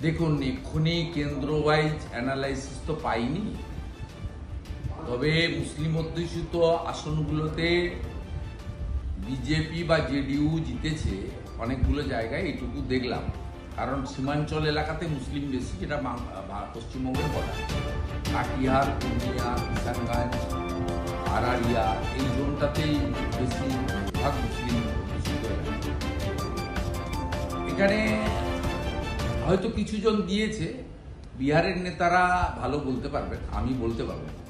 দেখুন, এক্ষুনি কেন্দ্র ওয়াইজ অ্যানালাইসিস তো পাইনি, তবে মুসলিম অধ্যুষিত আসনগুলোতে বিজেপি বা জেডিইউ জিতেছে অনেকগুলো জায়গায়, এটুকু দেখলাম। কারণ সীমাঞ্চল এলাকাতে মুসলিম বেশি, যেটা পশ্চিমবঙ্গের বর্ডার, কাটিহার, পূর্ণিয়া, কিষানগঞ্জ, আরারিয়া, এই জোনটাতেই বেশিরভাগ মুসলিম অধ্যুষিত এলাকা। এখানে হয়তো কিছু জন দিয়েছে, বিহারের নেতারা ভালো বলতে পারবেন, আমি বলতে পারবো না।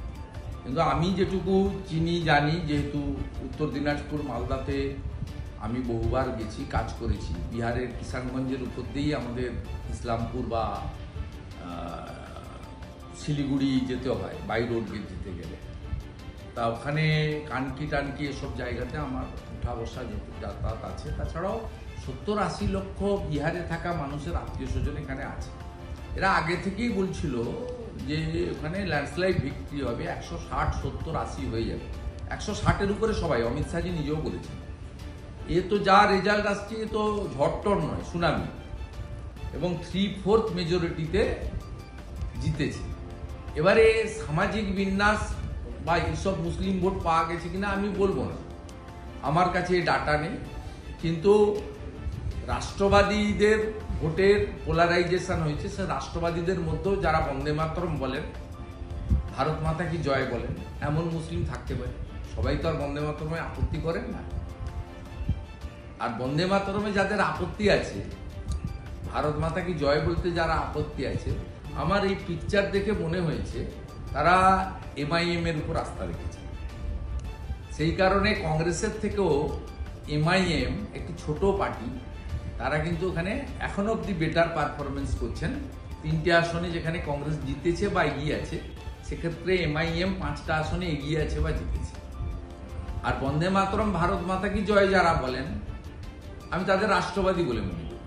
কিন্তু আমি যেটুকু চিনি জানি, যেহেতু উত্তর দিনাজপুর মালদাতে আমি বহুবার গেছি, কাজ করেছি, বিহারের কিষানগঞ্জের উপর দিয়েই আমাদের ইসলামপুর বা শিলিগুড়ি যেতে হয় বাই রোড যেতে গেলে। তা ওখানে কানকি টানকি এসব জায়গাতে আমার উঠা বসা যাতায়াত আছে। তাছাড়াও 70-80 লক্ষ বিহারে থাকা মানুষের আত্মীয় স্বজন এখানে আছে। এরা আগে থেকেই বলছিল যে ওখানে ল্যান্ডস্লাইড ভিক্টরি হবে, 160, 70, 80 হয়ে যাবে। 160-এর উপরে সবাই, অমিত শাহজি নিজেও বলেছেন। এ তো যা রেজাল্ট আসছে, এ তো ঝড়টর নয়, সুনামি। এবং 3/4 মেজরিটিতে জিতেছে। এবারে সামাজিক বিন্যাস বা এইসব মুসলিম ভোট পাওয়া গেছে কিনা আমি বলবো না, আমার কাছে ডাটা নেই। কিন্তু রাষ্ট্রবাদীদের ভোটের পোলারাইজেশন হয়েছে, সে রাষ্ট্রবাদীদের মধ্যেও যারা বন্দে মাতরম বলেন, ভারত মাতা কি জয় বলেন, এমন মুসলিম থাকতে পারে। সবাই তো আর বন্দে মাতরমে আপত্তি করেন না। আর বন্দে মাতরমে যাদের আপত্তি আছে, ভারত মাতা কি জয় বলতে যারা আপত্তি আছে, আমার এই পিকচার দেখে মনে হয়েছে তারা এমআইএম এর উপর আস্থা রেখেছে। সেই কারণে কংগ্রেসের থেকেও এমআইএম একটি ছোট পার্টি, তারা কিন্তু ওখানে এখনো অব্দি বেটার পারফরমেন্স করছেন। 3টে আসনে যেখানে কংগ্রেস জিতেছে বা এগিয়ে আছে, সেক্ষেত্রে এমআইএম 5টা আসনে এগিয়ে আছে বা জিতেছে। আর বন্দে মাতরম, ভারত মাতা কি জয় যারা বলেন, আমি তাদের রাষ্ট্রবাদী বলে মনে করি।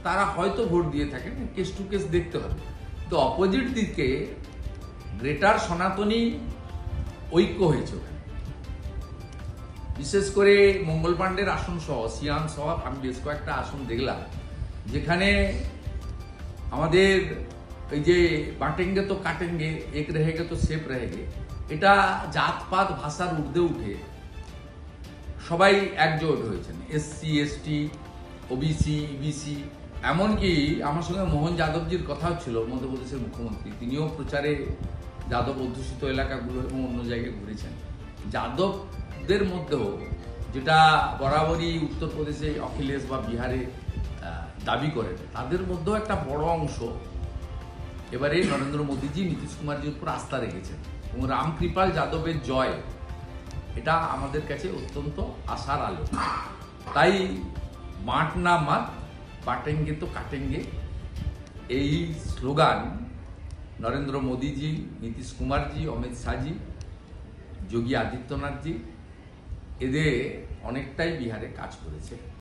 তারা হয়তো ভোট দিয়ে থাকেন, কেস টু কেস দেখতে হবে। তো অপোজিট দিকে গ্রেটার সনাতনী ঐক্য হয়েছে ওখানে, বিশেষ করে মঙ্গল পাণ্ডের আসন সহ, সিয়ান সহ আমি বেশ কয়েকটা আসন দেখলাম, যেখানে আমাদের এই যে বাটেঙ্গে তো কাটেঙ্গে, এক রেহেগে তো সেফ রেহেগে, এটা জাতপাত ভাষার ঊর্ধ্বে উঠে সবাই একজোট হয়েছেন। এসসি, এসটি, ওবিসি, ইবিসি, এমনকি আমার সঙ্গে মোহন যাদবজির কথা ছিল, মধ্যপ্রদেশের মুখ্যমন্ত্রী, তিনিও প্রচারে যাদব অধ্যুষিত এলাকাগুলো এবং অন্য জায়গায় ঘুরেছেন। যাদবদের মধ্যেও, যেটা বরাবরই উত্তরপ্রদেশে অখিলেশ বা বিহারে দাবি করেন, তাদের মধ্যেও একটা বড় অংশ এবারে নরেন্দ্র মোদীজি, নীতিশ কুমারজির উপর আস্থা রেখেছেন। এবং রামকৃপাল যাদবের জয়, এটা আমাদের কাছে অত্যন্ত আশার আলো। তাই মাঠ না মাত, বাটেঙ্গে তো কাটেঙ্গে, এই স্লোগান নরেন্দ্র মোদীজি, নীতিশ কুমারজি, অমিত শাহজি, যোগী আদিত্যনাথজি, এদের অনেকটাই বিহারে কাজ করেছে।